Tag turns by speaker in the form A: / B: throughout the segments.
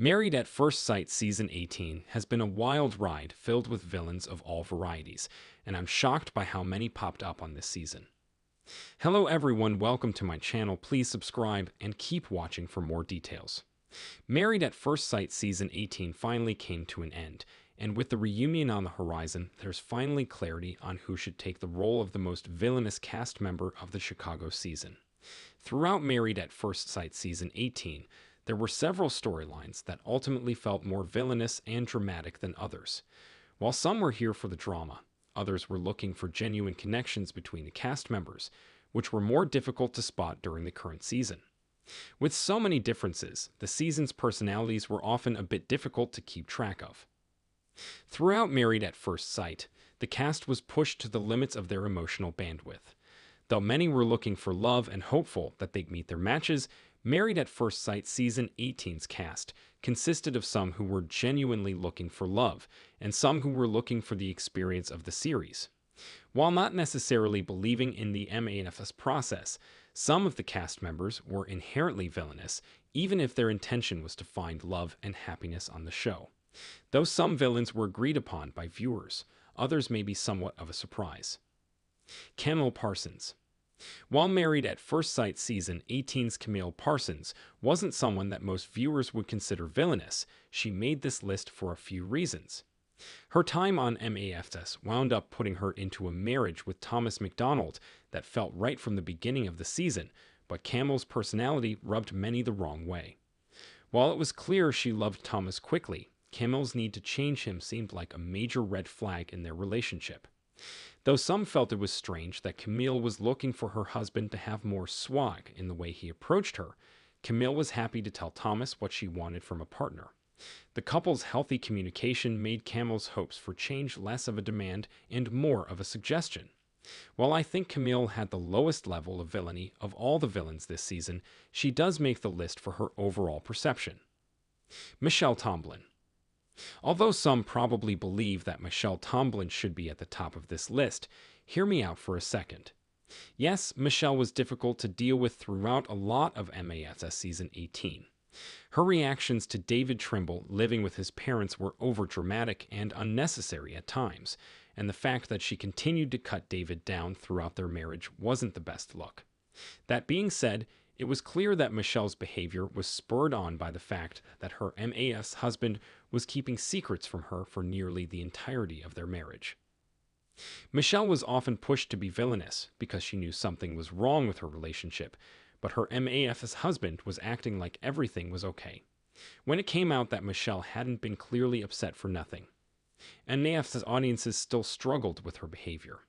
A: Married at First Sight Season 18 has been a wild ride filled with villains of all varieties, and I'm shocked by how many popped up on this season. Hello everyone, welcome to my channel. Please subscribe and keep watching for more details. Married at First Sight Season 18 finally came to an end, and with the reunion on the horizon, there's finally clarity on who should take the role of the most villainous cast member of the Chicago season. Throughout Married at First Sight Season 18, there were several storylines that ultimately felt more villainous and dramatic than others. While some were here for the drama, others were looking for genuine connections between the cast members, which were more difficult to spot during the current season. With so many differences, the season's personalities were often a bit difficult to keep track of. Throughout Married at First Sight, the cast was pushed to the limits of their emotional bandwidth. Though many were looking for love and hopeful that they'd meet their matches, Married at First Sight Season 18's cast consisted of some who were genuinely looking for love, and some who were looking for the experience of the series. While not necessarily believing in the MAFS process, some of the cast members were inherently villainous, even if their intention was to find love and happiness on the show. Though some villains were agreed upon by viewers, others may be somewhat of a surprise. Camille Parsons. While Married at First Sight Season 18's Camille Parsons wasn't someone that most viewers would consider villainous, she made this list for a few reasons. Her time on MAFS wound up putting her into a marriage with Thomas McDonald that felt right from the beginning of the season, but Camille's personality rubbed many the wrong way. While it was clear she loved Thomas quickly, Camille's need to change him seemed like a major red flag in their relationship. Though some felt it was strange that Camille was looking for her husband to have more swag in the way he approached her, Camille was happy to tell Thomas what she wanted from a partner. The couple's healthy communication made Camille's hopes for change less of a demand and more of a suggestion. While I think Camille had the lowest level of villainy of all the villains this season, she does make the list for her overall perception. Michelle Tomlin. Although some probably believe that Michelle Tomlin should be at the top of this list, hear me out for a second. Yes, Michelle was difficult to deal with throughout a lot of MAFS Season 18. Her reactions to David Trimble living with his parents were overdramatic and unnecessary at times, and the fact that she continued to cut David down throughout their marriage wasn't the best look. That being said, it was clear that Michelle's behavior was spurred on by the fact that her MAF's husband was keeping secrets from her for nearly the entirety of their marriage. Michelle was often pushed to be villainous because she knew something was wrong with her relationship, but her MAF's husband was acting like everything was okay. When it came out that Michelle hadn't been clearly upset for nothing, MAF's audiences still struggled with her behavior.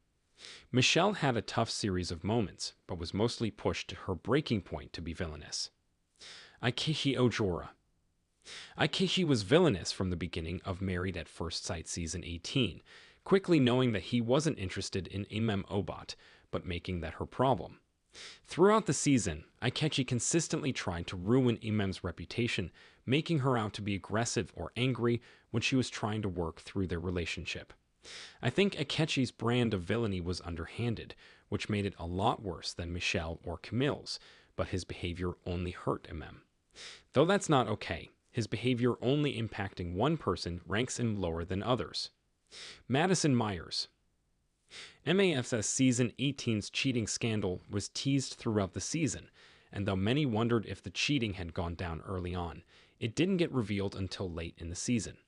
A: Michelle had a tough series of moments, but was mostly pushed to her breaking point to be villainous. Akechi Ojora. Akechi was villainous from the beginning of Married at First Sight Season 18, quickly knowing that he wasn't interested in Imem Obat, but making that her problem. Throughout the season, Akechi consistently tried to ruin Imem's reputation, making her out to be aggressive or angry when she was trying to work through their relationship. I think Akechi's brand of villainy was underhanded, which made it a lot worse than Michelle or Camille's, but his behavior only hurt Imem. Though that's not okay, his behavior only impacting one person ranks him lower than others. Madison Myers. MAFS Season 18's cheating scandal was teased throughout the season, and though many wondered if the cheating had gone down early on, it didn't get revealed until late in the season.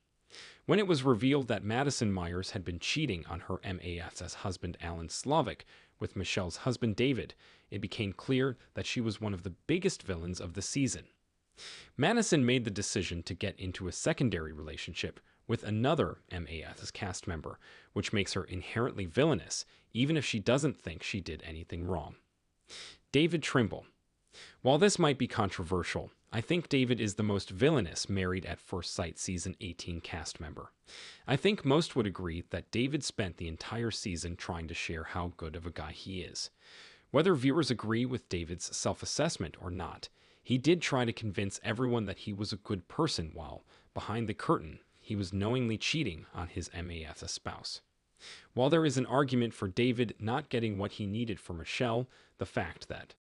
A: When it was revealed that Madison Myers had been cheating on her MAFS husband Alan Slavic with Michelle's husband David, it became clear that she was one of the biggest villains of the season. Madison made the decision to get into a secondary relationship with another MAFS cast member, which makes her inherently villainous, even if she doesn't think she did anything wrong. David Trimble. While this might be controversial, I think David is the most villainous Married at First Sight Season 18 cast member. I think most would agree that David spent the entire season trying to share how good of a guy he is. Whether viewers agree with David's self-assessment or not, he did try to convince everyone that he was a good person while, behind the curtain, he was knowingly cheating on his MAFS spouse. While there is an argument for David not getting what he needed from Michelle, the fact that